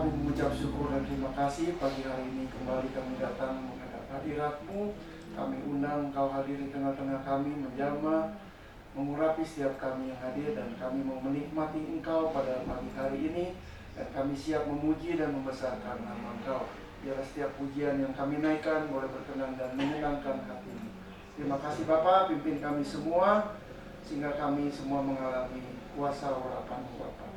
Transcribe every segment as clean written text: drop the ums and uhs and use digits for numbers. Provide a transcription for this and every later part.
Kami mengucap syukur dan terima kasih pagi hari ini kembali kami datang menghadap hadirat-Mu. Kami undang Engkau hadir di tengah-tengah kami, menjamah, mengurapi setiap kami yang hadir, dan kami mau menikmati Engkau pada pagi hari ini, dan kami siap memuji dan membesarkan nama Engkau. Biarlah setiap pujian yang kami naikkan boleh berkenan dan menyenangkan hati-Mu. Terima kasih Bapa, pimpin kami semua, sehingga kami semua mengalami kuasa urapan-Mu Bapa.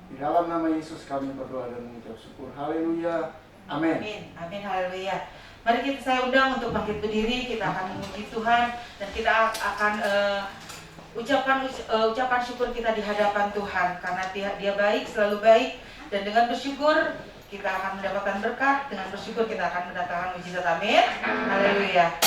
Di dalam nama Yesus kami berdoa dan mengucap syukur. Haleluya. Amin. Amin. Amin. Haleluya. Mari saya undang untuk bangkit berdiri. Kita akan memuji Tuhan dan kita akan ucapan syukur kita di hadapan Tuhan, karena Dia baik, selalu baik, dan dengan bersyukur kita akan mendapatkan berkat. Dengan bersyukur kita akan mendatangkan mujizat. Amin. Haleluya.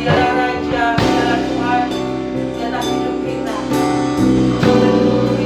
Dia adalah Raja, dia adalah Tuhan di atas hidup kita. Haleluya.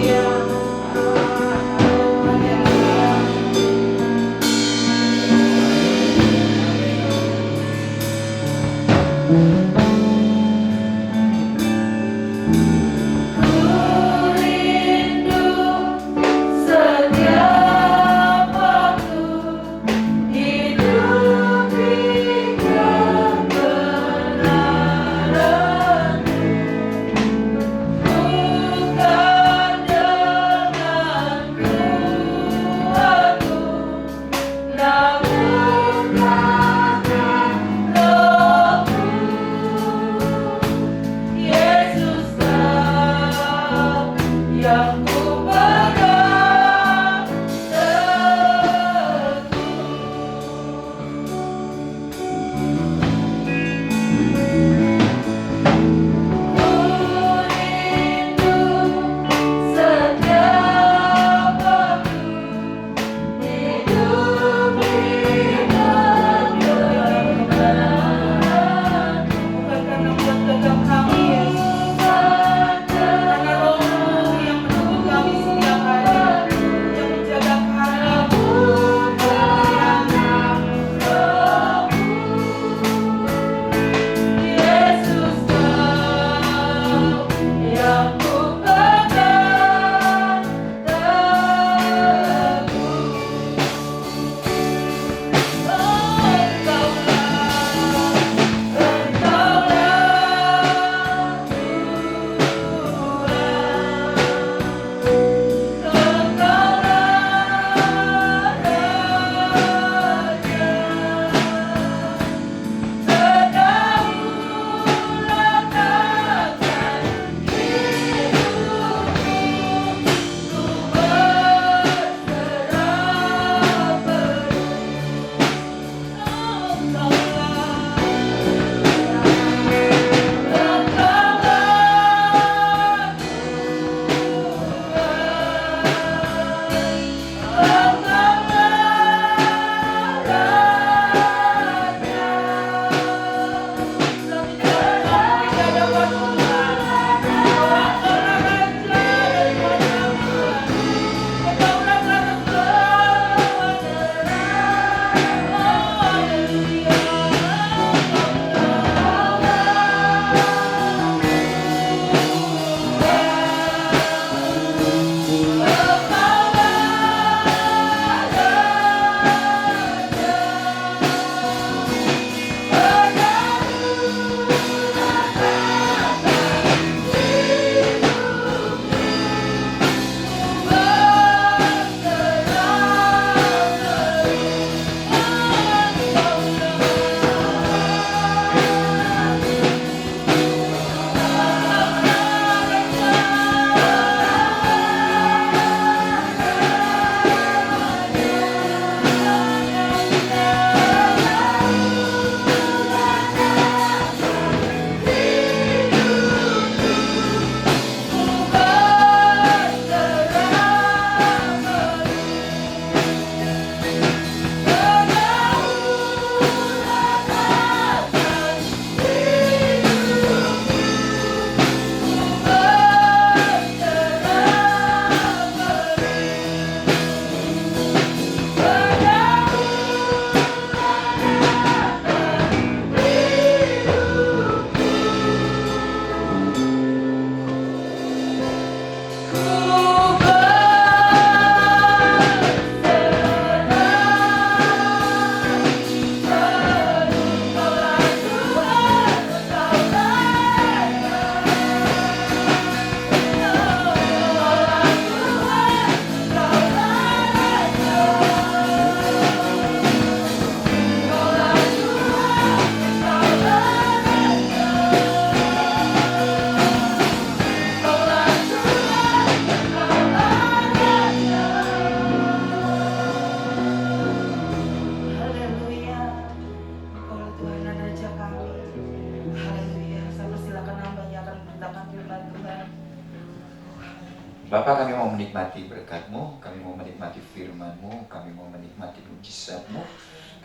Bapa, kami mau menikmati berkat-Mu, kami mau menikmati firman-Mu, kami mau menikmati mujizat-Mu,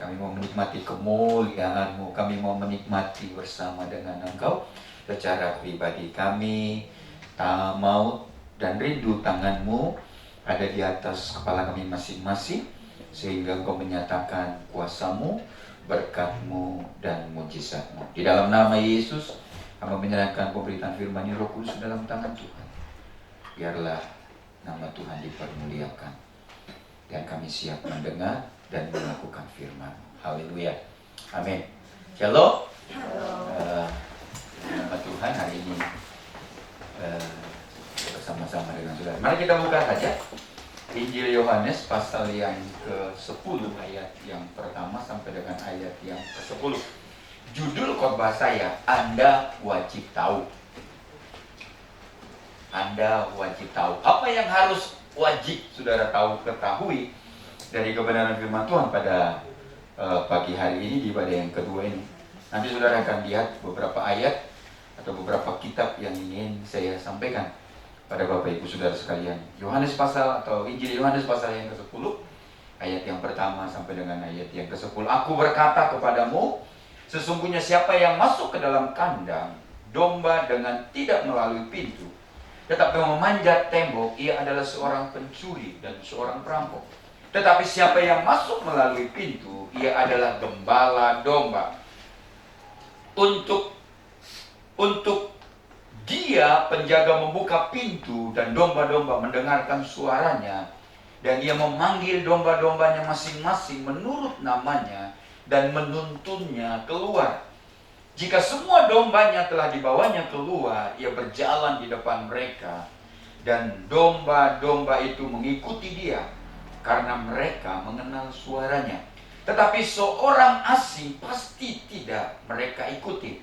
kami mau menikmati kemuliaan-Mu, kami mau menikmati bersama dengan Engkau secara pribadi. Kami mau dan rindu tangan-Mu ada di atas kepala kami masing-masing, sehingga Engkau menyatakan kuasa-Mu, berkat-Mu, dan mujizat-Mu. Di dalam nama Yesus, kami menyerahkan pemberitaan firman ini, Roh Kudus dalam tangan Tuhan. Biarlah nama Tuhan dipermuliakan, dan kami siap mendengar dan melakukan firman. Haleluya. Amin. Shalom. Nama Tuhan hari ini bersama-sama dengan saudara. Mari kita buka saja Injil Yohanes pasal yang ke-10 ayat yang pertama sampai dengan ayat yang ke-10. Judul khotbah saya, Anda wajib tahu. Anda wajib tahu. Apa yang harus wajib saudara ketahui dari kebenaran firman Tuhan pada pagi hari ini di ibadah yang kedua ini. Nanti saudara akan lihat beberapa ayat atau beberapa kitab yang ingin saya sampaikan pada Bapak Ibu Saudara sekalian. Yohanes pasal atau Injil Yohanes pasal yang ke-10 ayat yang pertama sampai dengan ayat yang ke-10. Aku berkata kepadamu, sesungguhnya siapa yang masuk ke dalam kandang domba dengan tidak melalui pintu, tetapi memanjat tembok, ia adalah seorang pencuri dan seorang perampok. Tetapi siapa yang masuk melalui pintu, ia adalah gembala domba. Untuk dia penjaga membuka pintu dan domba-domba mendengarkan suaranya, dan ia memanggil domba-dombanya masing-masing menurut namanya dan menuntunnya keluar. Jika semua dombanya telah dibawanya keluar, ia berjalan di depan mereka, dan domba-domba itu mengikuti dia karena mereka mengenal suaranya. Tetapi seorang asing pasti tidak mereka ikuti,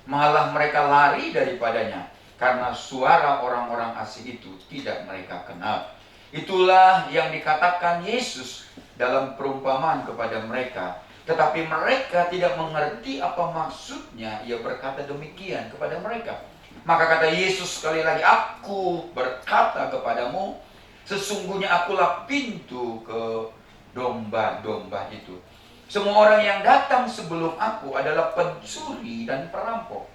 malah mereka lari daripadanya karena suara orang-orang asing itu tidak mereka kenal. Itulah yang dikatakan Yesus dalam perumpamaan kepada mereka. Tetapi mereka tidak mengerti apa maksudnya. Ia berkata demikian kepada mereka. Maka kata Yesus sekali lagi, aku berkata kepadamu, sesungguhnya akulah pintu ke domba-domba itu. Semua orang yang datang sebelum aku adalah pencuri dan perampok,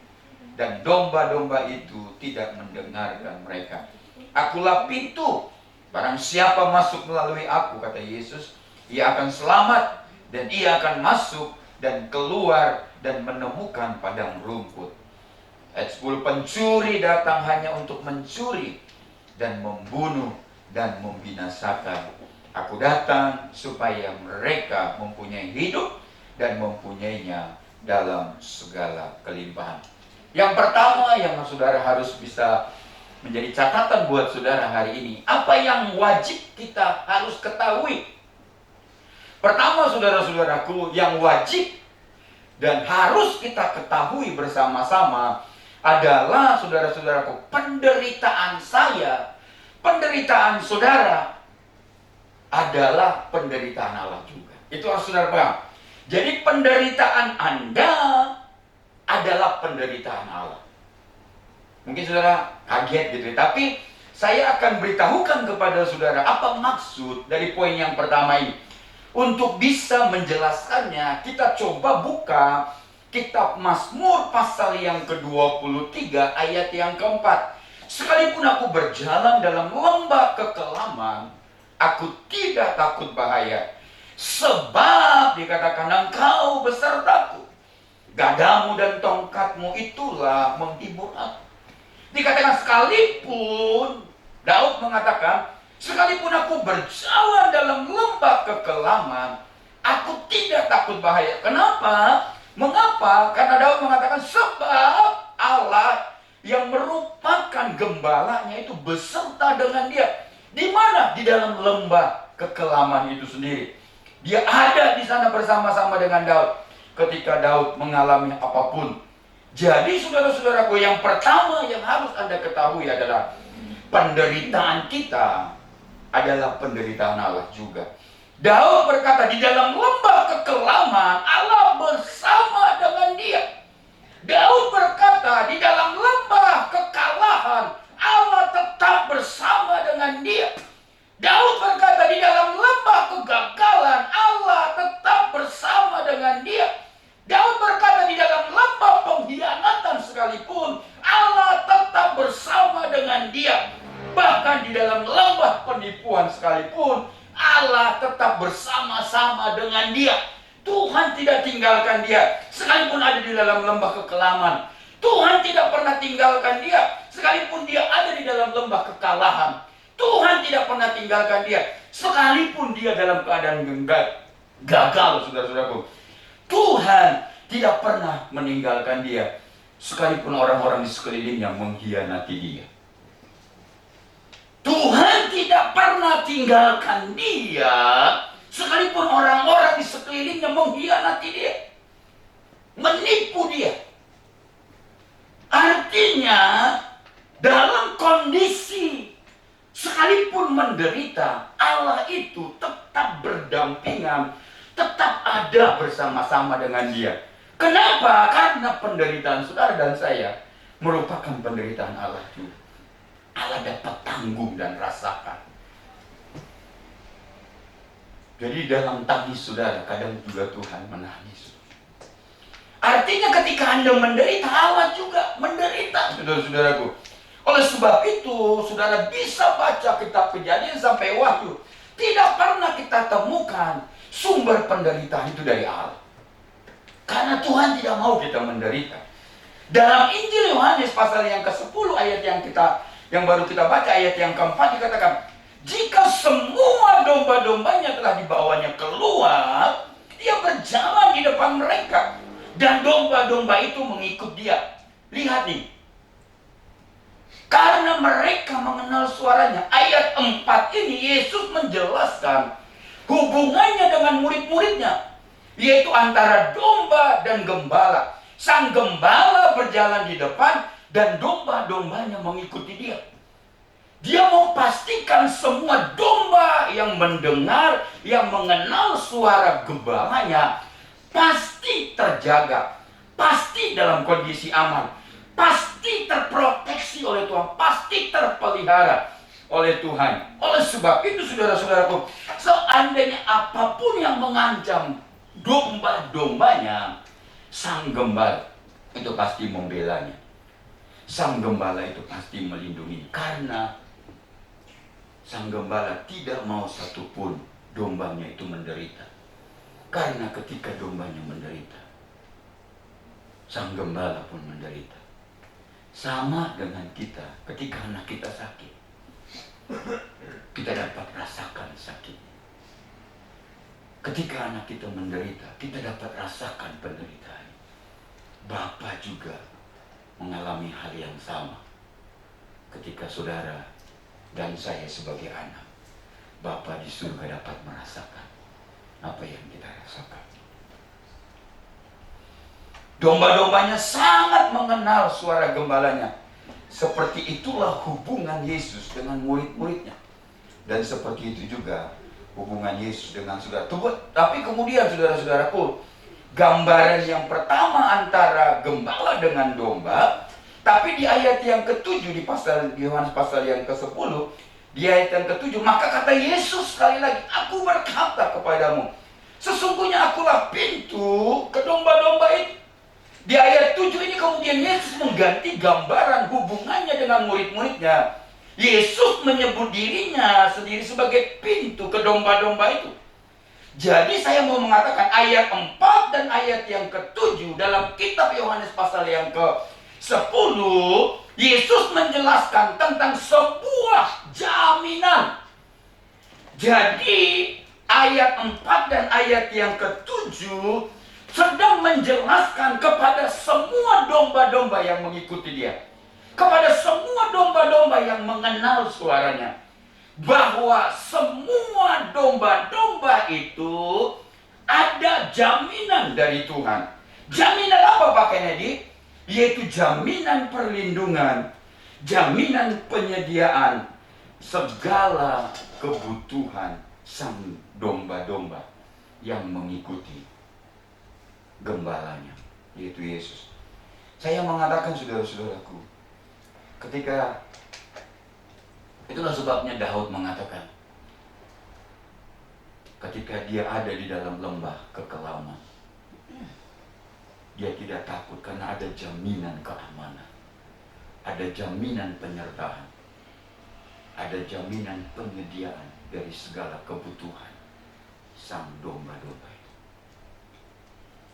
dan domba-domba itu tidak mendengarkan mereka. Akulah pintu. Barang siapa masuk melalui aku, kata Yesus, ia akan selamat, dan ia akan masuk dan keluar dan menemukan padang rumput. Ayat 10, pencuri datang hanya untuk mencuri dan membunuh dan membinasakan. Aku datang supaya mereka mempunyai hidup dan mempunyainya dalam segala kelimpahan. Yang pertama yang saudara harus bisa menjadi catatan buat saudara hari ini, apa yang wajib kita harus ketahui. Pertama, saudara-saudaraku, yang wajib dan harus kita ketahui bersama-sama adalah, saudara-saudaraku, penderitaan saya, penderitaan saudara adalah penderitaan Allah juga. Itu harus saudara paham. Jadi penderitaan Anda adalah penderitaan Allah. Mungkin saudara kaget gitu, tapi saya akan beritahukan kepada saudara apa maksud dari poin yang pertama ini. Untuk bisa menjelaskannya, kita coba buka kitab Mazmur pasal yang ke-23 ayat yang keempat. Sekalipun aku berjalan dalam lembah kekelaman, aku tidak takut bahaya, sebab dikatakan engkau besertaku. Gadamu dan tongkatmu itulah menghibur aku. Dikatakan sekalipun, Daud mengatakan, sekalipun aku berjalan dalam lembah kekelaman, aku tidak takut bahaya. Kenapa? Mengapa? Karena Daud mengatakan sebab Allah yang merupakan gembalanya itu beserta dengan dia. Di mana? Di dalam lembah kekelaman itu sendiri. Dia ada di sana bersama-sama dengan Daud ketika Daud mengalami apapun. Jadi saudara-saudaraku, yang pertama yang harus Anda ketahui adalah penderitaan kita adalah penderitaan Allah juga. Daud berkata, di dalam lembah kekelaman Allah bersama dengan dia. Daud berkata, di dalam lembah kekalahan Allah tetap bersama dengan sekalipun Allah tetap bersama dengan dia. Bahkan di dalam lembah penipuan sekalipun Allah tetap bersama-sama dengan dia. Tuhan tidak tinggalkan dia sekalipun ada di dalam lembah kekelaman. Tuhan tidak pernah tinggalkan dia sekalipun dia ada di dalam lembah kekalahan. Tuhan tidak pernah tinggalkan dia sekalipun dia dalam keadaan gagal, saudara-saudaraku. Tuhan tidak pernah meninggalkan dia sekalipun orang-orang di sekelilingnya mengkhianati dia. Tuhan tidak pernah tinggalkan dia sekalipun orang-orang di sekelilingnya mengkhianati dia, menipu dia. Artinya dalam kondisi sekalipun menderita, Allah itu tetap berdampingan, tetap ada bersama-sama dengan dia. Kenapa? Karena penderitaan saudara dan saya merupakan penderitaan Allah juga. Allah dapat tanggung dan rasakan. Jadi dalam tangis saudara, kadang juga Tuhan menangis. Artinya ketika Anda menderita, Allah juga menderita, saudara-saudaraku. Oleh sebab itu, saudara bisa baca kitab Kejadian sampai Wahyu. Tidak pernah kita temukan sumber penderitaan itu dari Allah. Karena Tuhan tidak mau kita menderita. Dalam Injil Yohanes pasal yang ke-10 ayat yang baru kita baca, ayat yang keempat dikatakan, jika semua domba-dombanya telah dibawanya keluar, dia berjalan di depan mereka, dan domba-domba itu mengikut dia. Lihat nih, karena mereka mengenal suaranya. Ayat 4 ini Yesus menjelaskan hubungannya dengan murid-muridnya, yaitu antara domba dan gembala. Sang gembala berjalan di depan dan domba-dombanya mengikuti dia. Dia mau pastikan semua domba yang mendengar, yang mengenal suara gembalanya pasti terjaga, pasti dalam kondisi aman, pasti terproteksi oleh Tuhan, pasti terpelihara oleh Tuhan. Oleh sebab itu saudara-saudaraku, seandainya apapun yang mengancam domba-dombanya, sang gembala itu pasti membelanya. Sang gembala itu pasti melindungi, karena sang gembala tidak mau satupun dombanya itu menderita. Karena ketika dombanya menderita, sang gembala pun menderita. Sama dengan kita, ketika anak kita sakit, kita dapat rasakan sakitnya. Ketika anak kita menderita, kita dapat rasakan penderitaan. Bapa juga mengalami hal yang sama. Ketika saudara dan saya sebagai anak, Bapa di surga dapat merasakan apa yang kita rasakan. Domba-dombanya sangat mengenal suara gembalanya. Seperti itulah hubungan Yesus dengan murid-muridnya. Dan seperti itu juga hubungan Yesus dengan saudara. Tapi kemudian saudara-saudaraku, gambaran yang pertama antara gembala dengan domba, tapi di ayat yang ke-7 di Yohanes pasal yang ke-10, di ayat yang ke-7, maka kata Yesus sekali lagi, aku berkata kepadamu, sesungguhnya akulah pintu ke domba-domba itu. Di ayat 7 ini kemudian Yesus mengganti gambaran hubungannya dengan murid-muridnya. Yesus menyebut dirinya sendiri sebagai pintu ke domba-domba itu. Jadi saya mau mengatakan ayat 4 dan ayat yang ke-7 dalam kitab Yohanes pasal yang ke-10, Yesus menjelaskan tentang sebuah jaminan. Jadi ayat 4 dan ayat yang ke-7 sedang menjelaskan kepada semua domba-domba yang mengikuti dia, kepada semua domba-domba yang mengenal suaranya, bahwa semua domba-domba itu ada jaminan dari Tuhan. Jaminan apa Pak Kennedy? Yaitu jaminan perlindungan, jaminan penyediaan segala kebutuhan sang domba-domba yang mengikuti gembalanya, yaitu Yesus. Saya mengatakan saudara-saudaraku, ketika itulah sebabnya Daud mengatakan, ketika dia ada di dalam lembah kekelaman, dia tidak takut karena ada jaminan keamanan. ada jaminan penyertaan, ada jaminan penyediaan dari segala kebutuhan sang domba-domba itu.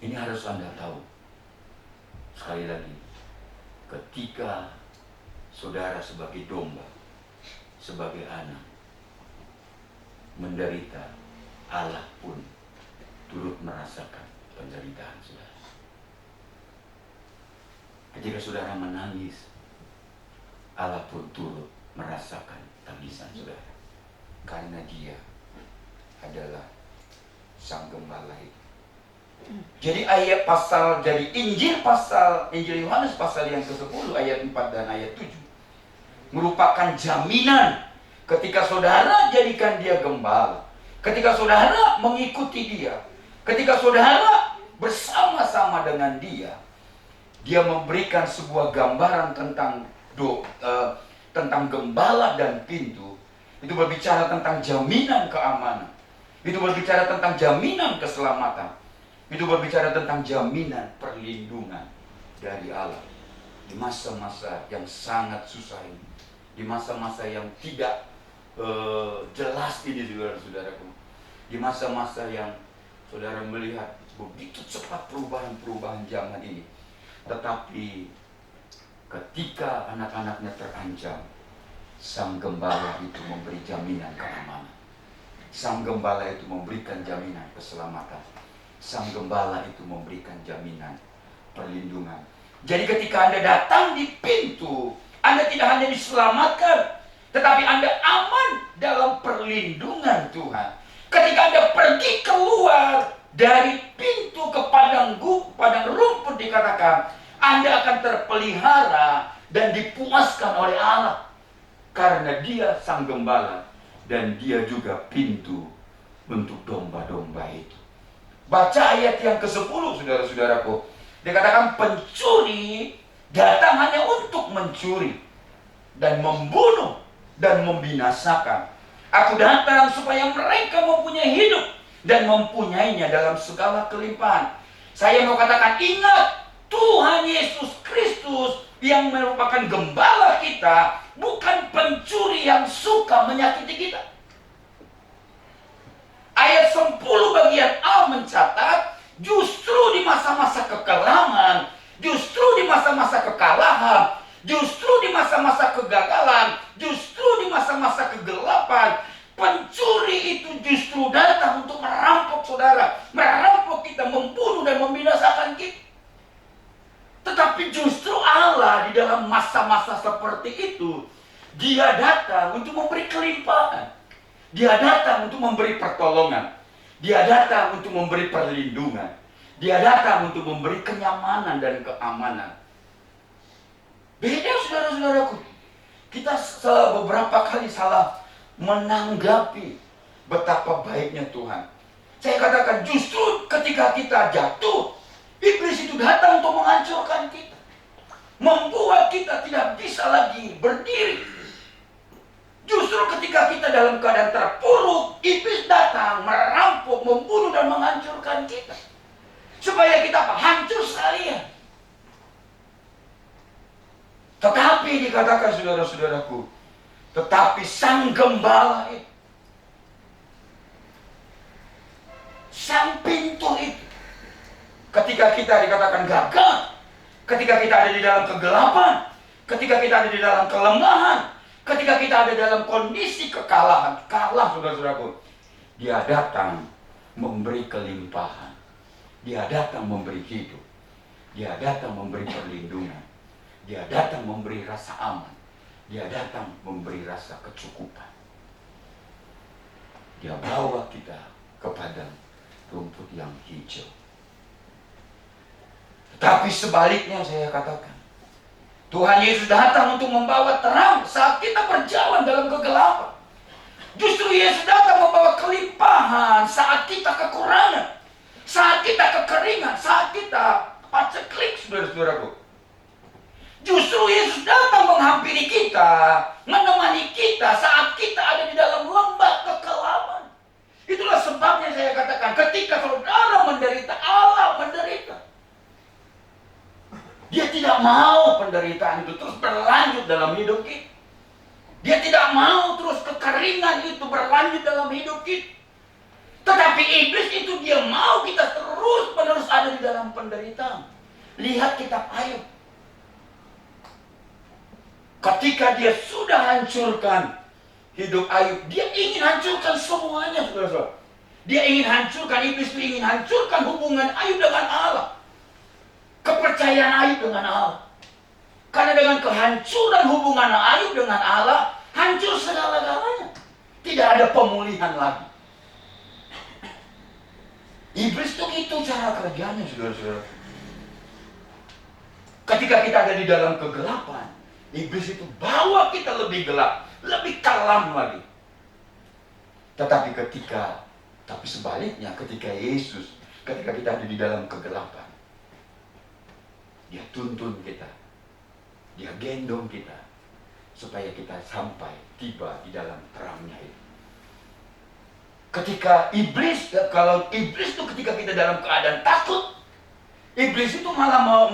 Ini harus Anda tahu. Sekali lagi, ketika saudara sebagai domba, sebagai anak, menderita, Allah pun turut merasakan penderitaan saudara. Ketika saudara menangis, Allah pun turut merasakan tangisan saudara. Karena Dia adalah sang gembala itu. Jadi Injil Yohanes pasal yang ke-10 ayat 4 dan ayat 7 merupakan jaminan ketika saudara jadikan Dia gembala, ketika saudara mengikuti Dia, ketika saudara bersama-sama dengan Dia, Dia memberikan sebuah gambaran tentang gembala dan pintu. Itu berbicara tentang jaminan keamanan, itu berbicara tentang jaminan keselamatan, itu berbicara tentang jaminan perlindungan dari Allah di masa-masa yang sangat susah ini, di masa-masa yang tidak jelas ini, saudara-saudaraku, di masa-masa yang saudara melihat begitu cepat perubahan-perubahan zaman ini. Tetapi ketika anak-anaknya terancam, sang gembala itu memberi jaminan keamanan. Sang gembala itu memberikan jaminan keselamatan. Sang gembala itu memberikan jaminan perlindungan. Jadi ketika Anda datang di pintu, Anda tidak hanya diselamatkan, tetapi Anda aman dalam perlindungan Tuhan. Ketika Anda pergi keluar dari pintu ke padang rumput, dikatakan Anda akan terpelihara dan dipuaskan oleh Allah. Karena Dia sang gembala dan Dia juga pintu untuk domba-domba itu. Baca ayat yang ke-10, saudara-saudaraku. Dikatakan pencuri datang hanya untuk mencuri dan membunuh dan membinasakan. Aku datang supaya mereka mempunyai hidup dan mempunyainya dalam segala kelimpahan. Saya mau katakan, ingat, Tuhan Yesus Kristus yang merupakan gembala kita, bukan pencuri yang suka menyakiti kita. Ayat 10 bagian A mencatat, justru di masa-masa kekelaman, justru di masa-masa kekalahan, justru di masa-masa kegagalan, justru di masa-masa kegelapan, pencuri itu justru datang untuk merampok saudara, merampok kita, membunuh dan membinasakan kita. Tetapi justru Allah di dalam masa-masa seperti itu, Dia datang untuk memberi kelimpahan. Dia datang untuk memberi pertolongan. Dia datang untuk memberi perlindungan. Dia datang untuk memberi kenyamanan dan keamanan. Beda, saudara-saudaraku. Kita beberapa kali salah menanggapi betapa baiknya Tuhan. Saya katakan, justru ketika kita jatuh, iblis itu datang untuk menghancurkan kita, membuat kita tidak bisa lagi berdiri. Justru ketika kita dalam keadaan terpuruk, iblis datang merampok, membunuh dan menghancurkan kita, supaya kita hancur sekalian. Tetapi dikatakan, saudara-saudaraku, tetapi sang gembala itu, sang pintu itu, ketika kita dikatakan gagal, ketika kita ada di dalam kegelapan, ketika kita ada di dalam kelemahan, ketika kita ada dalam kondisi kekalahan, kalah, saudara-saudaraku, Dia datang memberi kelimpahan. Dia datang memberi hidup. Dia datang memberi perlindungan. Dia datang memberi rasa aman. Dia datang memberi rasa kecukupan. Dia bawa kita kepada rumput yang hijau. Tapi sebaliknya saya katakan, Tuhan Yesus datang untuk membawa terang saat kita berjalan dalam kegelapan. Justru Yesus datang membawa kelimpahan saat kita kekurangan, saat kita kekeringan, saat kita paceklik, saudara-saudaraku. Justru Yesus datang menghampiri kita, menemani kita saat kita ada di dalam lembah kekelaman. Itulah sebabnya saya katakan, ketika saudara menderita, Allah menderita. Dia Dia tidak mau penderitaan itu terus berlanjut dalam hidup kita. Dia tidak mau terus kekeringan itu berlanjut dalam hidup kita. Tetapi iblis itu dia mau kita terus menerus ada di dalam penderitaan. Lihat kitab Ayub. Ketika dia sudah hancurkan hidup Ayub, dia ingin hancurkan semuanya, saudara-saudara. Dia ingin hancurkan, iblis itu ingin hancurkan hubungan Ayub dengan Allah. Kepercayaan Ayub dengan Allah. Karena dengan kehancuran hubungan Ayub dengan Allah, hancur segala-galanya. Tidak ada pemulihan lagi. Iblis itu cara kerjanya, saudara-saudara. Ketika kita ada di dalam kegelapan, iblis itu bawa kita lebih gelap, lebih kelam lagi. Tapi sebaliknya ketika Yesus, ketika kita ada di dalam kegelapan, Dia tuntun kita, Dia gendong kita, supaya kita sampai tiba di dalam terangnya itu. Kalau iblis itu ketika kita dalam keadaan takut, iblis itu malah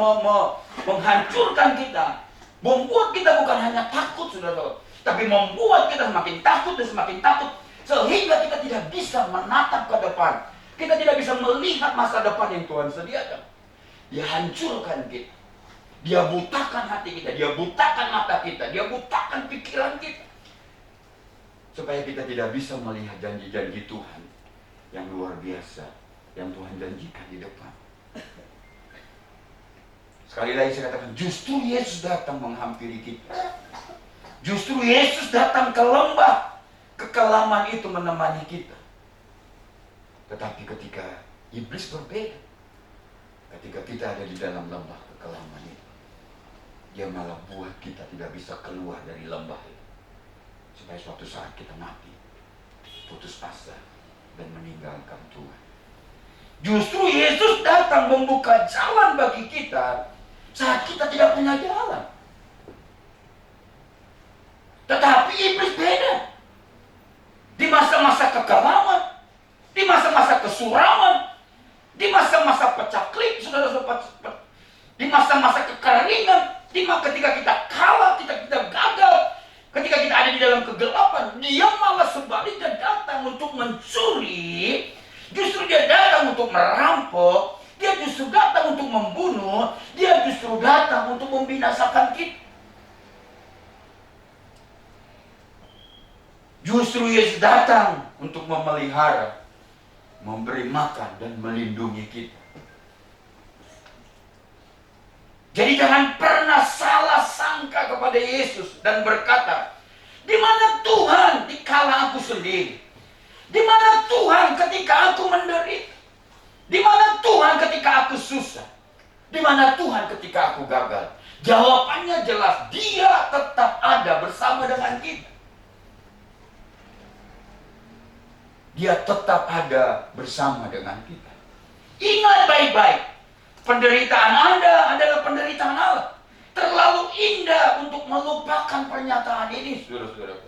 menghancurkan kita, membuat kita bukan hanya takut, saudara, tapi membuat kita semakin takut dan semakin takut, sehingga kita tidak bisa menatap ke depan, kita tidak bisa melihat masa depan yang Tuhan sediakan. Dia hancurkan kita, Dia butakan hati kita, Dia butakan mata kita, Dia butakan pikiran kita, supaya kita tidak bisa melihat janji-janji Tuhan yang luar biasa, yang Tuhan janjikan di depan. Sekali lagi saya katakan, justru Yesus datang menghampiri kita. Justru Yesus datang ke lembah kekelaman itu menemani kita. Tetapi ketika iblis berbeda, ketika kita ada di dalam lembah kekelaman itu, dia malah buat kita tidak bisa keluar dari lembah itu, supaya suatu saat kita mati, putus asa, dan meninggalkan Tuhan. Justru Yesus datang membuka jalan bagi kita saat kita tidak punya jalan. Tetapi iblis beda. Di masa-masa kekelaman, di masa-masa kesuraman, di masa-masa pecaklik, di masa-masa kekeringan, ketika kita kalah, kita gagal, ketika kita ada di dalam kegelapan, dia malah sebaliknya datang untuk mencuri, justru dia datang untuk merampok, dia justru datang untuk membunuh, dia justru datang untuk membinasakan kita. Justru Yesus datang untuk memelihara, memberi makan dan melindungi kita. Jadi jangan pernah salah sangka kepada Yesus dan berkata, di mana Tuhan dikala aku sendiri? Di mana Tuhan ketika aku menderita? Di mana Tuhan ketika aku susah? Di mana Tuhan ketika aku gagal? Jawabannya jelas, Dia tetap ada bersama dengan kita. Dia tetap ada bersama dengan kita. Ingat baik-baik, penderitaan Anda adalah penderitaan Allah. Terlalu indah untuk melupakan pernyataan ini, saudara-saudaraku.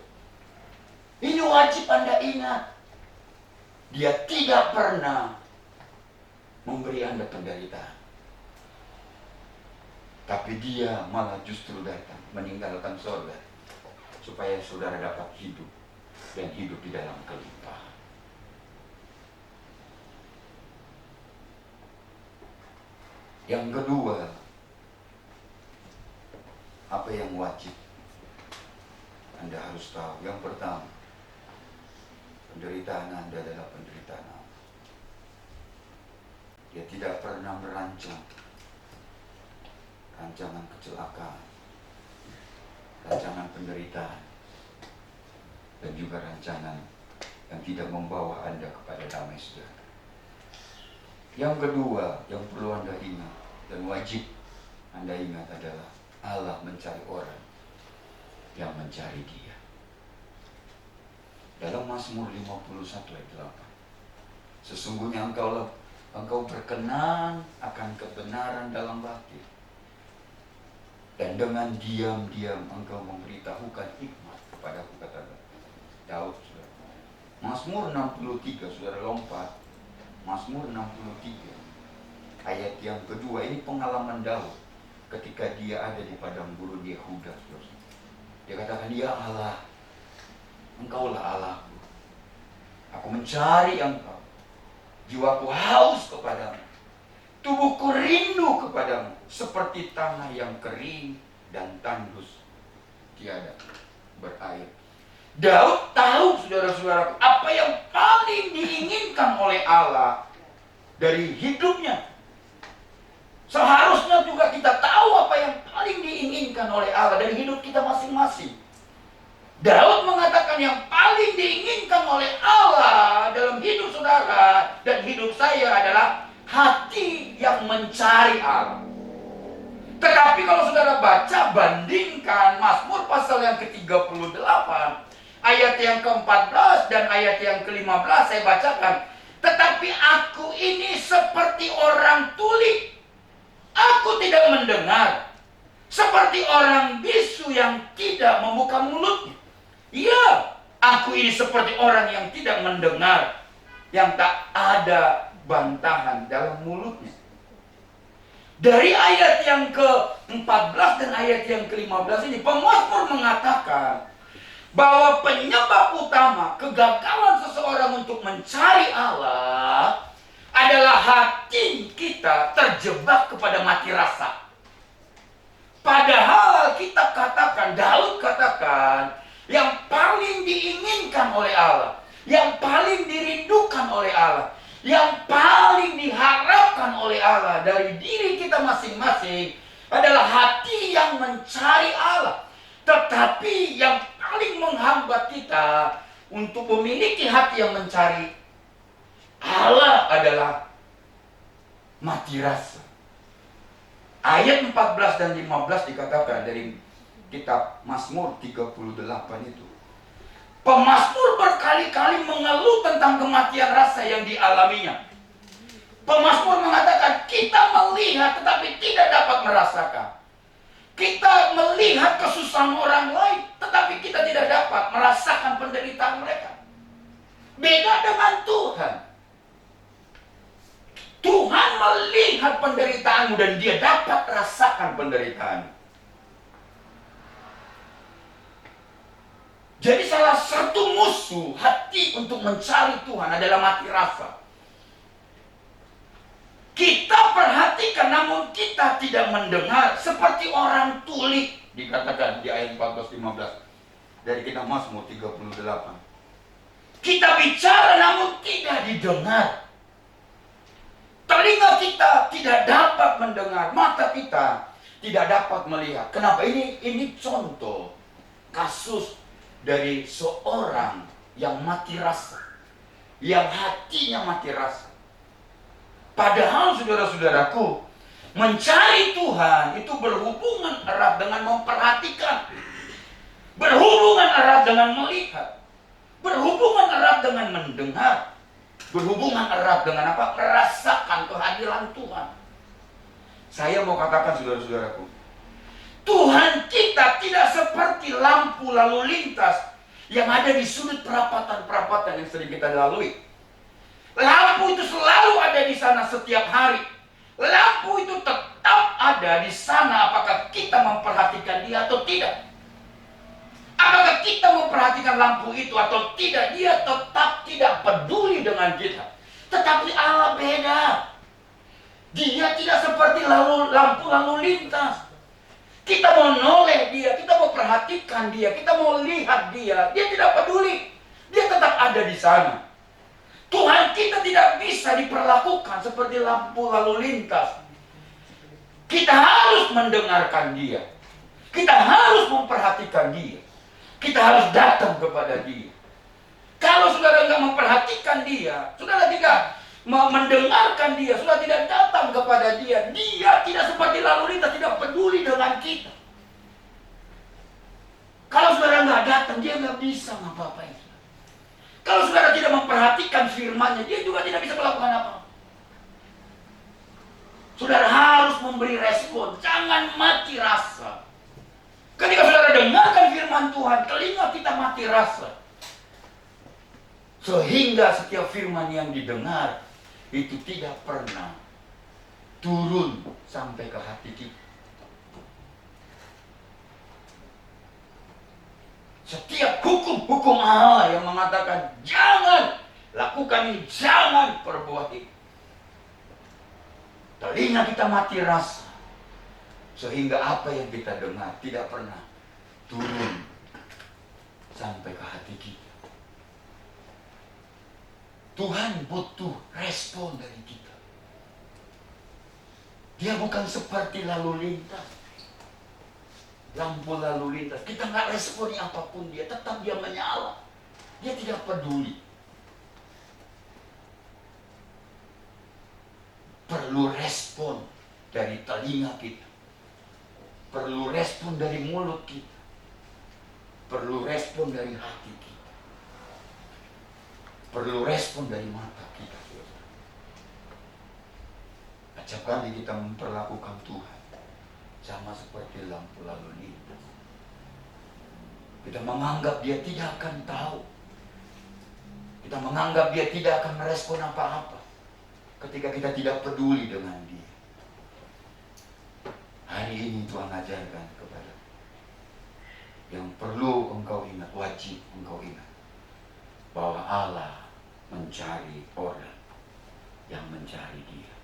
Ini wajib Anda ingat. Dia tidak pernah memberi Anda penderitaan. Tapi Dia malah justru datang meninggalkan surga, supaya saudara dapat hidup, dan hidup di dalam kelimpahan. Yang kedua, apa yang wajib Anda harus tahu? Yang pertama, penderitaan Anda adalah penderitaan Allah. Dia tidak pernah merancang rancangan kecelakaan, rancangan penderitaan, dan juga rancangan yang tidak membawa Anda kepada damai sejahtera. Yang kedua, yang perlu Anda ingat dan wajib Anda ingat adalah Allah mencari orang yang mencari Dia. Dalam Mazmur 51 ayat 8, sesungguhnya engkau berkenan akan kebenaran dalam batin, dan dengan diam-diam engkau memberitahukan hikmat kepadaku, kata Daud. Mazmur 63, saudara lompat. Mazmur 63 ayat yang kedua, ini pengalaman Daud. ketika dia ada di padang gurun Yehuda. Dia katakan, ya Allah, Engkaulah Allahku. Aku mencari Engkau. Jiwaku haus kepadamu. Tubuhku rindu kepadamu. Seperti tanah yang kering dan tandus, tiada berair. Daud tahu, saudara-saudara, apa yang paling diinginkan oleh Allah dari hidupnya. Seharusnya juga kita tahu apa yang paling diinginkan oleh Allah dari hidup kita masing-masing. Daud mengatakan yang paling diinginkan oleh Allah dalam hidup saudara dan hidup saya adalah hati yang mencari Allah. Tetapi kalau saudara baca, bandingkan Mazmur pasal yang ke-38, ayat yang ke-14 dan ayat yang ke-15 saya bacakan. Tetapi aku ini seperti orang tuli. Aku tidak mendengar, seperti orang bisu yang tidak membuka mulutnya. Ya, aku ini seperti orang yang tidak mendengar, yang tak ada bantahan dalam mulutnya. Dari ayat yang ke-14 dan ayat yang ke-15 ini, pemazmur mengatakan bahwa penyebab utama kegagalan seseorang untuk mencari Allah adalah hati kita terjebak kepada mati rasa. Padahal kita katakan, Daud katakan, yang paling diinginkan oleh Allah, yang paling dirindukan oleh Allah, yang paling diharapkan oleh Allah dari diri kita masing-masing adalah hati yang mencari Allah. Tetapi yang paling menghambat kita untuk memiliki hati yang mencari Allah adalah mati rasa. Ayat 14 dan 15 dikatakan dari kitab Mazmur 38 itu. Pemazmur berkali-kali mengeluh tentang kematian rasa yang dialaminya. Pemazmur mengatakan, kita melihat tetapi tidak dapat merasakan. Kita melihat kesusahan orang lain, tetapi kita tidak dapat merasakan penderitaan mereka. Beda dengan Tuhan. Tuhan melihat penderitaanmu dan dia dapat rasakan penderitaanmu. Jadi salah satu musuh hati untuk mencari Tuhan adalah mati rasa. Kita perhatikan namun kita tidak mendengar, seperti orang tuli, dikatakan di ayat 14-15 dari kitab Mazmur 38. Kita bicara namun tidak didengar. Telinga kita tidak dapat mendengar, mata kita tidak dapat melihat. Kenapa? Ini contoh kasus dari seorang yang mati rasa, yang hatinya mati rasa. Padahal saudara-saudaraku, mencari Tuhan itu berhubungan erat dengan memperhatikan, berhubungan erat dengan melihat, berhubungan erat dengan mendengar, berhubungan erat dengan apa? Merasakan kehadiran Tuhan. Saya mau katakan saudara-saudaraku, Tuhan kita tidak seperti lampu lalu lintas yang ada di sudut perapatan-perapatan yang sering kita lalui. Lampu itu selalu ada di sana setiap hari. Lampu itu tetap ada di sana apakah kita memperhatikan dia atau tidak. Apakah kita memperhatikan lampu itu atau tidak, dia tetap tidak peduli dengan kita. Tetapi Allah beda. Dia tidak seperti lampu lalu lintas. Kita mau noleh dia, kita mau perhatikan dia, kita mau lihat dia, dia tidak peduli. Dia tetap ada di sana. Tuhan kita tidak bisa diperlakukan seperti lampu lalu lintas. Kita harus mendengarkan dia. Kita harus memperhatikan dia. Kita harus datang kepada dia. Kalau saudara nggak memperhatikan dia, saudara tidak mendengarkan dia, saudara tidak datang kepada dia, dia tidak seperti lalu lintas, tidak peduli dengan kita. Kalau saudara nggak datang, dia nggak bisa ngapa-ngapain. Kalau saudara tidak memperhatikan firman-Nya, dia juga tidak bisa melakukan apa. Saudara harus memberi respon, jangan mati rasa. Ketika saudara dengarkan firman Tuhan, telinga kita mati rasa. Sehingga setiap firman yang didengar itu tidak pernah turun sampai ke hati kita. Setiap hukum-hukum Allah yang mengatakan jangan lakukan ini, jangan perbuat itu. Telinga kita mati rasa, sehingga apa yang kita dengar tidak pernah turun sampai ke hati kita. Tuhan butuh respon dari kita. Dia bukan seperti lalu lintas, lampu lalu lintas. Kita nggak responi apapun dia, tetap dia menyala. Dia tidak peduli. Perlu respon dari telinga kita. Perlu respon dari mulut kita. Perlu respon dari hati kita. Perlu respon dari mata kita. Acap kali kita memperlakukan Tuhan sama seperti lampu lalu lintas. Kita menganggap dia tidak akan tahu. Kita menganggap dia tidak akan merespon apa-apa ketika kita tidak peduli dengan dia. Hari ini Tuhan ajarkan kepada yang perlu engkau ingat, wajib engkau ingat, bahwa Allah mencari orang yang mencari dia.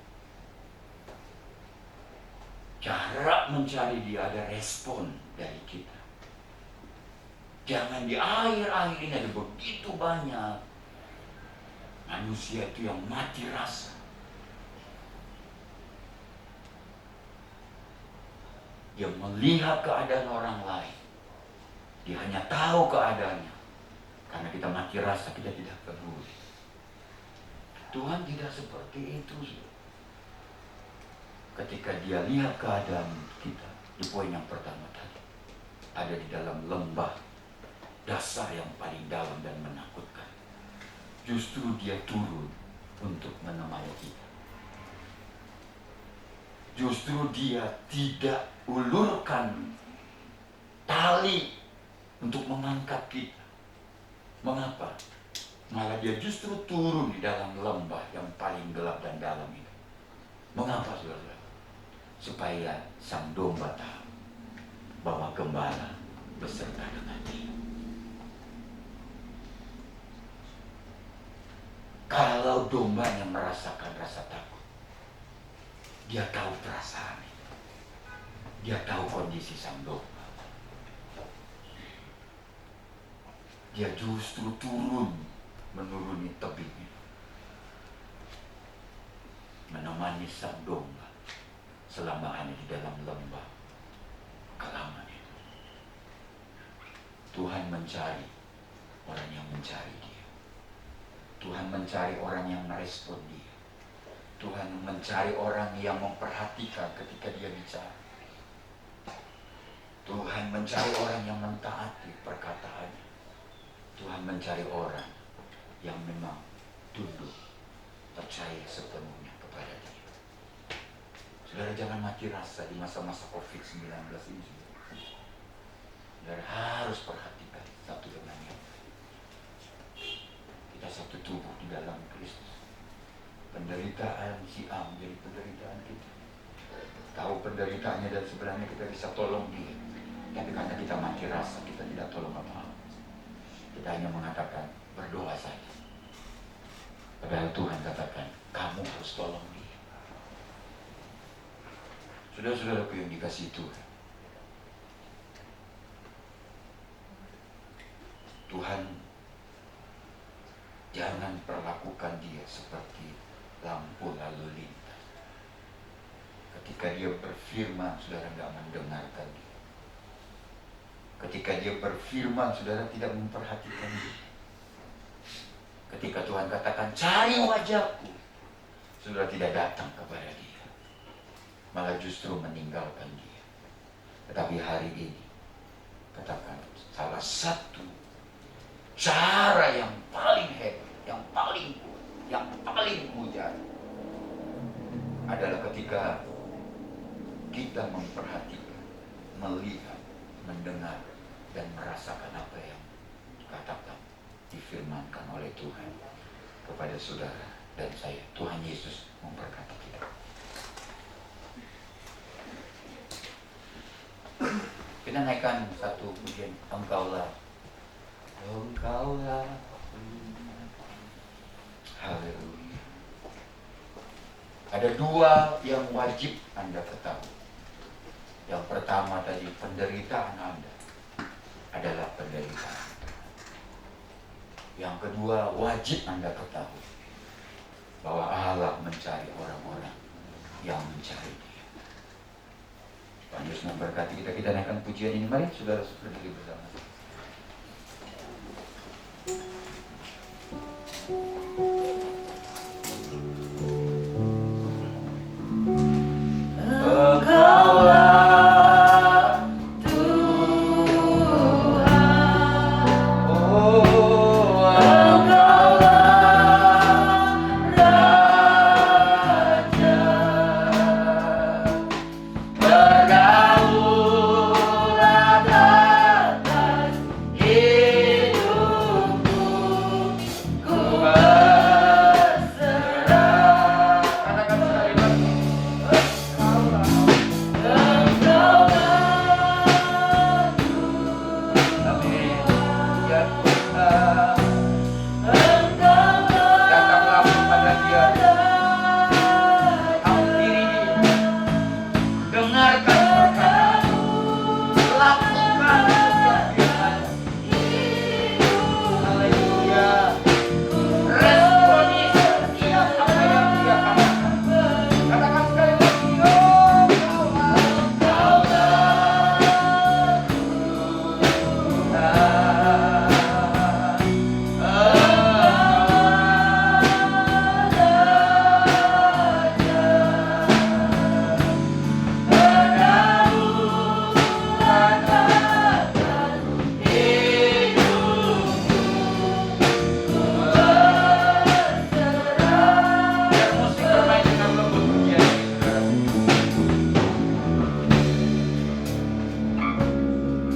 Cara mencari dia ada respon dari kita. Jangan di akhir-akhir ini ada begitu banyak manusia itu yang mati rasa. Dia melihat keadaan orang lain. Dia hanya tahu keadaannya. Karena kita mati rasa, kita tidak peduli. Tuhan tidak seperti itu. Ketika dia lihat keadaan kita, di poin yang pertama tadi, ada di dalam lembah dasar yang paling dalam dan menakutkan. Justru dia turun untuk menemani kita. Justru dia tidak ulurkan tali untuk mengangkat kita. Mengapa? Malah dia justru turun di dalam lembah yang paling gelap dan dalam ini. Mengapa, saudara? Supaya sang domba tahu bahwa gembala beserta dengan dia. Kalau dombanya merasakan rasa takut, dia tahu perasaan itu. Dia tahu kondisi sang domba. Dia justru turun, menuruni tebingnya, menemani sang domba selama hanya di dalam lembah kelaman itu. Tuhan mencari orang yang mencari dia. Tuhan mencari orang yang merespon dia. Tuhan mencari orang yang memperhatikan ketika dia bicara. Tuhan mencari orang yang mentaati perkataannya. Tuhan mencari orang yang memang tunduk, percaya sepenuhnya kepada dia. Saudara, jangan mati rasa di masa-masa COVID-19 ini. Saudara harus perhatikan satu dengan yang lain. Kita satu tubuh di dalam Kristus. Penderitaan si A menjadi penderitaan kita. Tahu penderitaannya dan sebenarnya kita bisa tolong dia. Tapi karena kita mati rasa, kita tidak tolong apa-apa. Kita hanya mengatakan berdoa saja. Padahal Tuhan katakan, kamu harus tolong dia. Saudara-saudaraku yang dikasihi Tuhan, Tuhan jangan perlakukan dia seperti lampu lalu lintas. Ketika dia berfirman, saudara tidak mendengarkan dia. Ketika dia berfirman, saudara tidak memperhatikan dia. Ketika Tuhan katakan, cari wajahku, saudara tidak datang kepada dia. Malah justru meninggalkan dia. Tetapi hari ini, katakan, salah satu cara yang paling hebat, yang paling mujar adalah ketika kita memperhatikan, melihat, mendengar, dan merasakan apa yang dikatakan, difirmankan oleh Tuhan kepada saudara dan saya. Tuhan Yesus memberkati kita. Kita naikkan satu pujian, Engkaulah Engkaulah. Haleluya. Ada dua yang wajib Anda ketahui. Yang pertama tadi, penderitaan Anda adalah penderitaan. Yang kedua, wajib Anda ketahui bahwa Allah mencari orang-orang yang mencari Dia. Tuhan Yesus memberkati kita. Kita naikkan pujian ini. Mari saudara berdiri bersama.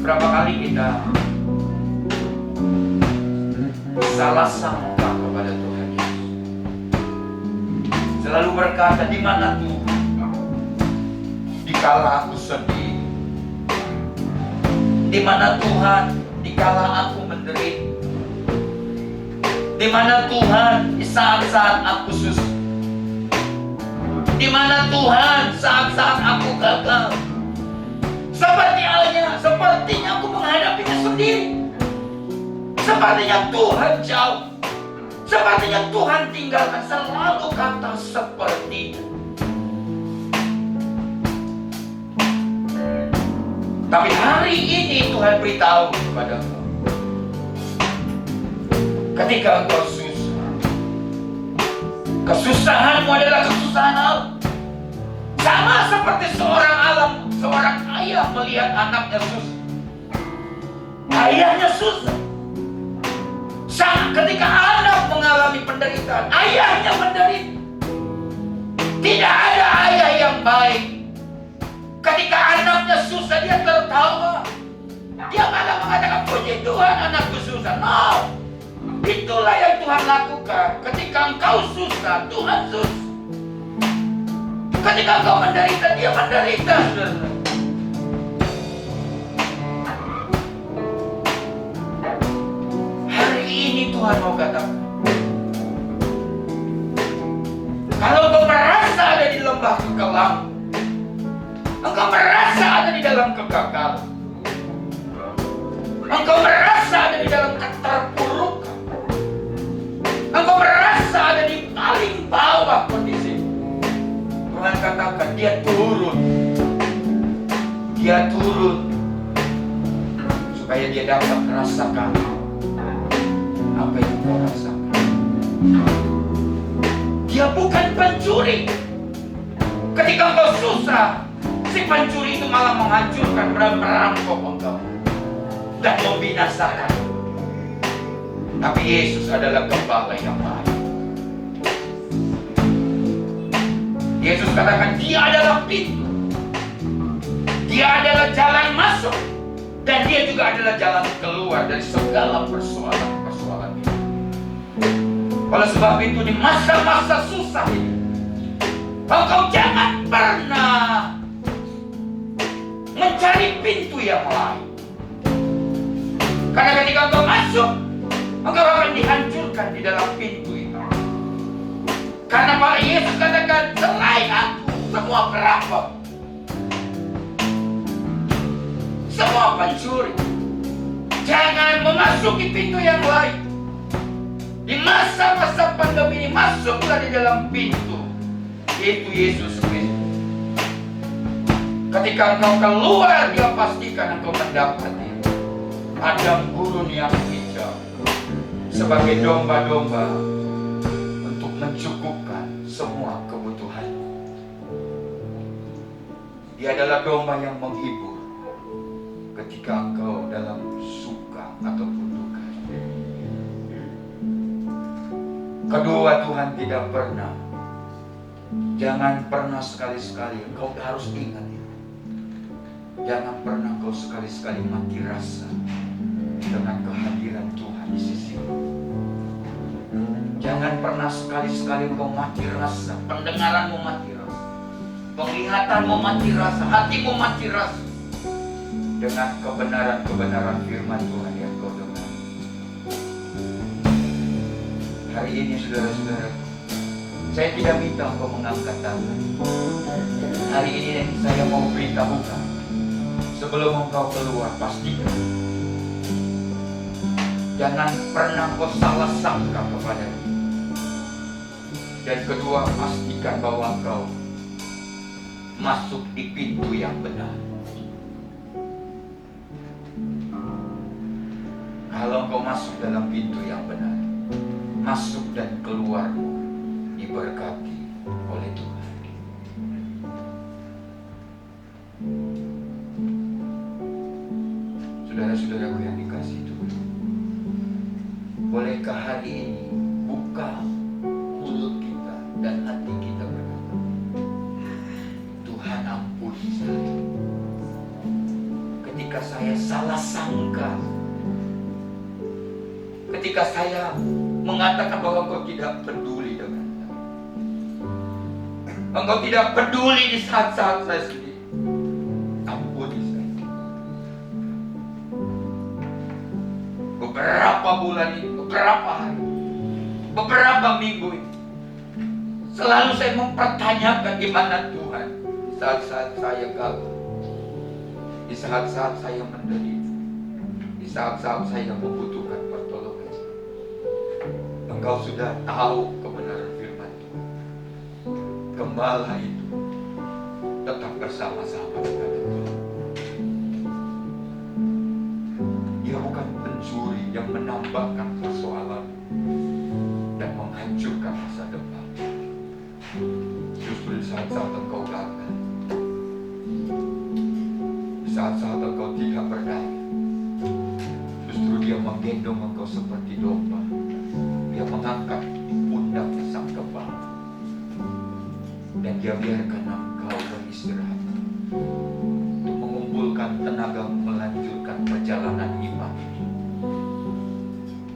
Berapa kali kita salah sangka kepada Tuhan Yesus, selalu berkata, di mana Tuhan dikala aku sedih, di mana Tuhan dikala aku menderita, di mana Tuhan di saat-saat aku susah, di mana Tuhan saat-saat aku gagal. Sepertinya aku menghadapinya sendiri. Sepertinya Tuhan jauh. Sepertinya Tuhan tinggalkan. Selalu kata seperti itu. Tapi hari ini Tuhan beritahu kepada engkau, ketika engkau susah, kesusahanmu adalah kesusahan Allah. Sama seperti seorang ayah melihat anaknya susah. Ayahnya susah. Ketika anak mengalami penderitaan, ayahnya menderita. Tidak ada ayah yang baik. Ketika anaknya susah, dia tertawa. Dia malah mengatakan, puji Tuhan anakku susah. No, itulah yang Tuhan lakukan. Ketika engkau susah, Tuhan susah. Ketika engkau menderita, dia menderita. Hari ini Tuhan mau katakan, kalau engkau merasa ada di lembah kekelaman, engkau merasa ada di dalam kegagalan, engkau merasa ada di dalam keterpurukan, engkau merasa ada di paling bawah kondisi, Tuhan katakan dia turun supaya dia dapat merasakan apa yang kau rasakan. Dia bukan pencuri. Ketika engkau susah, si pencuri itu malah menghancurkan, merampok engkau dan membinasakan. Tapi Yesus adalah gembala yang baik. Yesus katakan dia adalah pintu, dia adalah jalan masuk, dan dia juga adalah jalan keluar dari segala persoalan ini. Oleh sebab itu di masa-masa susah ini, engkau jangan pernah mencari pintu yang lain. Karena ketika engkau masuk masuk, engkau akan dihancurkan di dalam pintu itu. Karena Pak Yesus katakan, selain aku, semua perampok, semua pencuri. Jangan memasuki pintu yang lain. Di masa-masa pandemi ini, masuklah di dalam pintu, yaitu Yesus Kristus. Ketika engkau keluar, dia pastikan engkau mendapati padang gurun yang hijau sebagai domba-domba untuk mencukupkan semua kebutuhan. Dia adalah domba yang menghibur ketika engkau dalam suka ataupun duka. Kedua, Tuhan tidak pernah, jangan pernah sekali-sekali engkau harus ingat itu. Jangan pernah engkau sekali-sekali mati rasa dengan kehadiran Tuhan di sisimu. Jangan pernah sekali-sekali engkau mati rasa, pendengaranmu mati rasa, penglihatanmu mati rasa, hatimu mati rasa dengan kebenaran-kebenaran firman Tuhan yang kau dengar. Hari ini saudara-saudara, saya tidak minta engkau mengangkat tangan. Hari ini saya mau beritahukan, sebelum engkau keluar, pastikan jangan pernah kau salah sangka kepada dia. Dan kedua, pastikan bahwa engkau masuk di pintu yang benar. Kalau engkau masuk dalam pintu yang benar, masuk dan keluarmu diberkati oleh Tuhan. Saudara-saudaraku yang dikasihi Tuhan, bolehkah hari ini buka mulut kita dan hati kita berkata, Tuhan ampuni saya ketika saya salah sangka, ketika saya mengatakan bahwa Engkau tidak peduli dengan saya, Engkau tidak peduli di saat-saat saya sendiri. Ampuni saya. Beberapa bulan ini, beberapa hari, beberapa minggu ini, selalu saya mempertanyakan di mana Tuhan di saat-saat saya gagal, di saat-saat saya menderita, di saat-saat saya membutuhkan pertolongan. Engkau sudah tahu kebenaran firman Tuhan. Gembala itu tetap bersama-sama dengan Tuhan. Dia bukan pencuri yang menambahkan persoalan dan menghancurkan masa depan. Justru di saat-saat engkau gagal, di saat-saat engkau tidak berdaya, justru dia menggendong engkau seperti domba. Dia mengangkat pundaknya sang gembala dan dia biarkan engkau beristirahat untuk mengumpulkan tenaga melanjutkan perjalanan iman ini.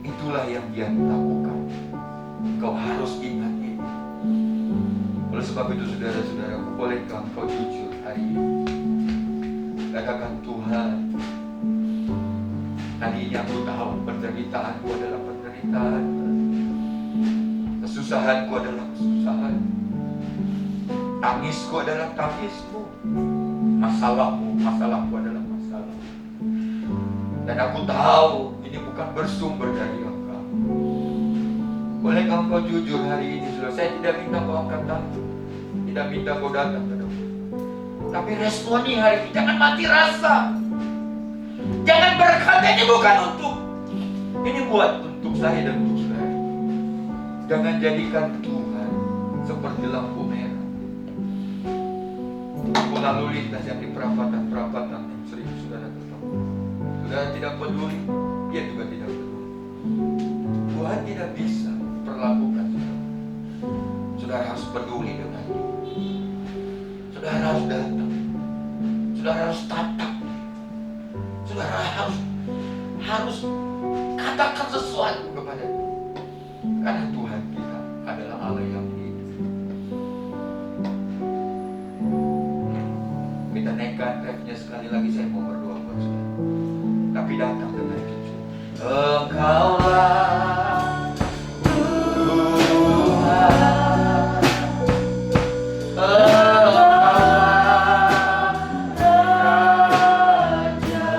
Itulah yang dia lakukan. Engkau harus ingat ini. Oleh sebab itu saudara-saudaraku, bolehkah engkau jujur hari ini? Katakan, Tuhan, tadinya aku tahu penderitaanku adalah penderitaan, kesusahanku adalah kesusahan, tangisku adalah tangismu, masalahku adalah masalah. Dan aku tahu ini bukan bersumber dari Engkau. Bolehkah engkau jujur hari ini, saudara? Saya tidak minta kau angkat tangan, tidak minta kau datang ke depan, tapi responi hari ini. Jangan mati rasa, jangan berkata ini bukan untuk, ini buat untuk saya dan untuk saudara. Jangan jadikan Tuhan seperti lampu merah, lampu lalu lintas yang di perapatan-perapatan yang sering saudara ketemu. Saudara tidak peduli, dia juga tidak peduli. Tuhan tidak bisa perlakukan saudara. Saudara harus peduli dengan dia. Saudara harus datang, saudara harus tatap, saudara harus katakan sesuatu kepada dia. Karena Tuhan kita adalah Allah yang hidup. Kita naikkan refnya sekali lagi, saya mau berdoa buat saudara. Tapi datang dengan jujur. Engkaulah Tuhan, Engkaulah Raja.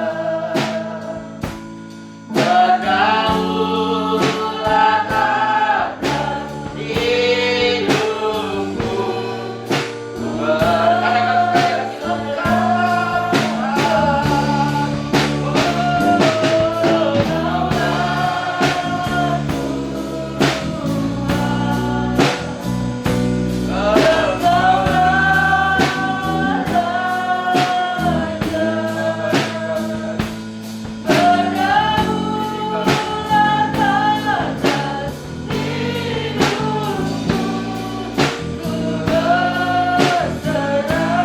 Berdaulat atas hidupku. Katakan sekali lagi,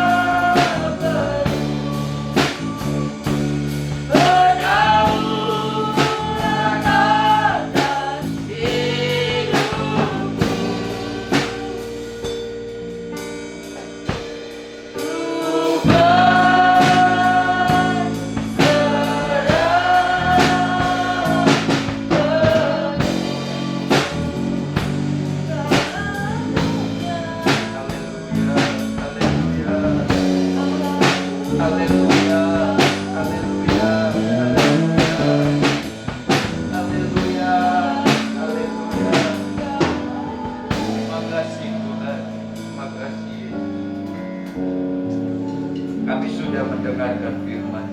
Engkaulah kami sudah mendengarkan firman.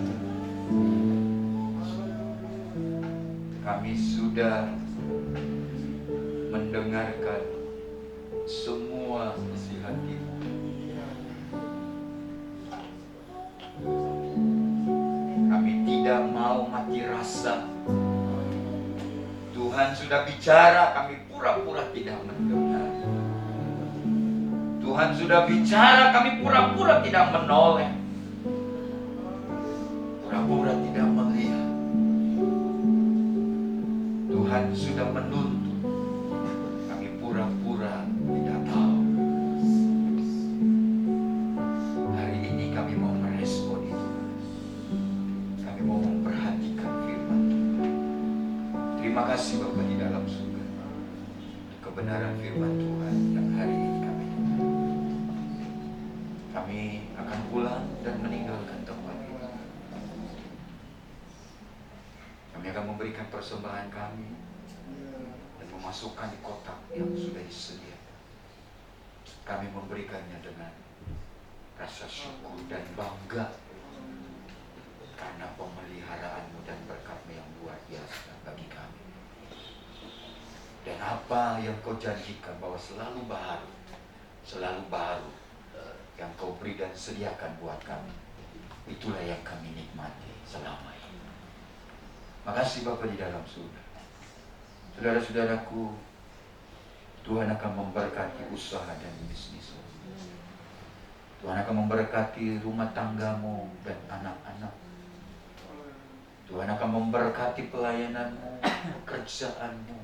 Kami sudah mendengarkan semua isi hati-Mu. Kami tidak mau mati rasa. Tuhan sudah bicara, kami pura-pura tidak mendengar. Tuhan sudah bicara, kami pura-pura tidak menoleh. Pura-pura tidak melihat. Tuhan sudah menuntut, kami pura-pura tidak tahu. Hari ini kami mau merespon itu. Kami mau memperhatikan firman Tuhan. Terima kasih Bapa di dalam surga, kebenaran firman Tuhan yang hari ini kami dengar. Kami akan pulang dan meninggalkan tempat ini. Kami akan memberikan persembahan kami dan memasukkan di kotak yang sudah disediakan. Kami memberikannya dengan rasa syukur dan bangga karena pemeliharaan-Mu dan berkat-Mu yang luar biasa bagi kami. Dan apa yang Kau janjikan bahwa selalu baru yang Kau beri dan sediakan buat kami, itulah yang kami nikmati selama ini. Makasih Bapa di dalam surga. Saudara-saudaraku, Tuhan akan memberkati usaha dan bisnis. Tuhan akan memberkati rumah tanggamu dan anak-anak. Tuhan akan memberkati pelayananmu, pekerjaanmu.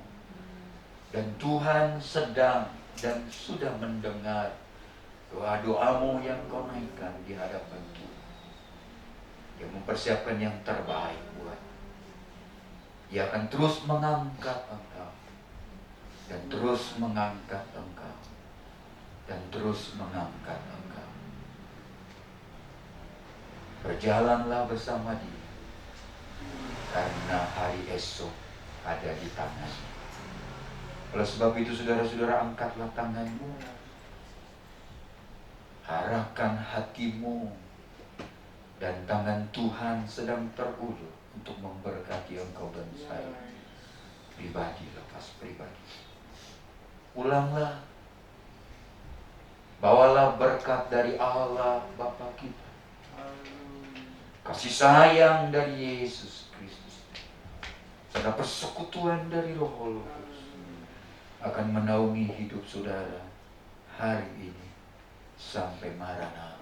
Dan Tuhan sedang dan sudah mendengar doa-doamu yang kau naikkan di hadapan Tuhan. Dia mempersiapkan yang terbaik buat. Dia akan terus mengangkat engkau. Dan terus mengangkat engkau. Dan terus mengangkat engkau. Berjalanlah bersama Dia. Karena hari esok ada di tangannya. Oleh sebab itu saudara-saudara, angkatlah tanganmu. Arahkan hatimu. Dan tangan Tuhan sedang terulur untuk memberkati engkau dan saya. Pribadi lepas pribadi. Pulanglah. Bawalah berkat dari Allah Bapa kita. Kasih sayang dari Yesus Kristus. Serta persekutuan dari Roh Kudus akan menaungi hidup saudara hari ini sampai Maranatha.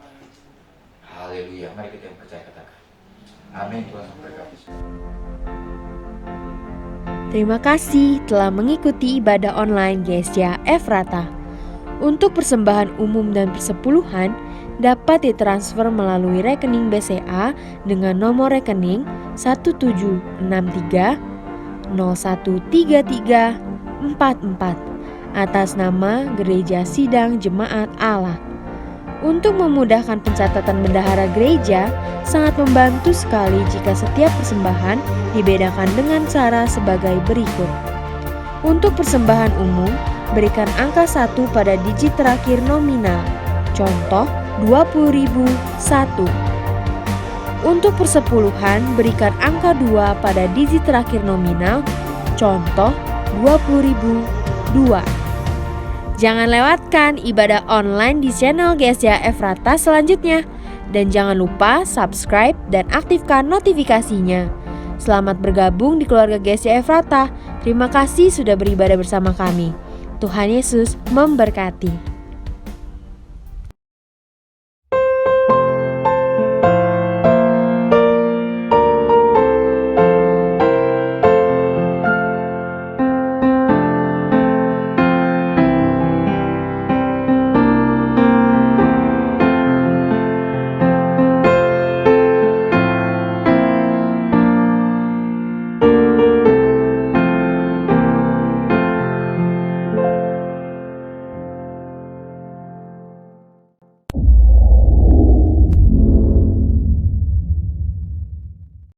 Haleluya. Mari kita yang percaya katakan amin. Tuhan memberkati. Terima kasih telah mengikuti ibadah online Gereja Efrata. Untuk persembahan umum dan persepuluhan dapat ditransfer melalui rekening BCA dengan nomor rekening 1763 013344 atas nama Gereja Sidang Jemaat Allah. Untuk memudahkan pencatatan bendahara gereja, sangat membantu sekali jika setiap persembahan dibedakan dengan cara sebagai berikut. Untuk persembahan umum, berikan angka 1 pada digit terakhir nominal. Contoh, 20.000 1. Untuk persepuluhan, berikan angka 2 pada digit terakhir nominal. Contoh, 20.000 2. Jangan lewatkan ibadah online di channel GSJA Efrata selanjutnya. Dan jangan lupa subscribe dan aktifkan notifikasinya. Selamat bergabung di keluarga GSJA Efrata. Terima kasih sudah beribadah bersama kami. Tuhan Yesus memberkati.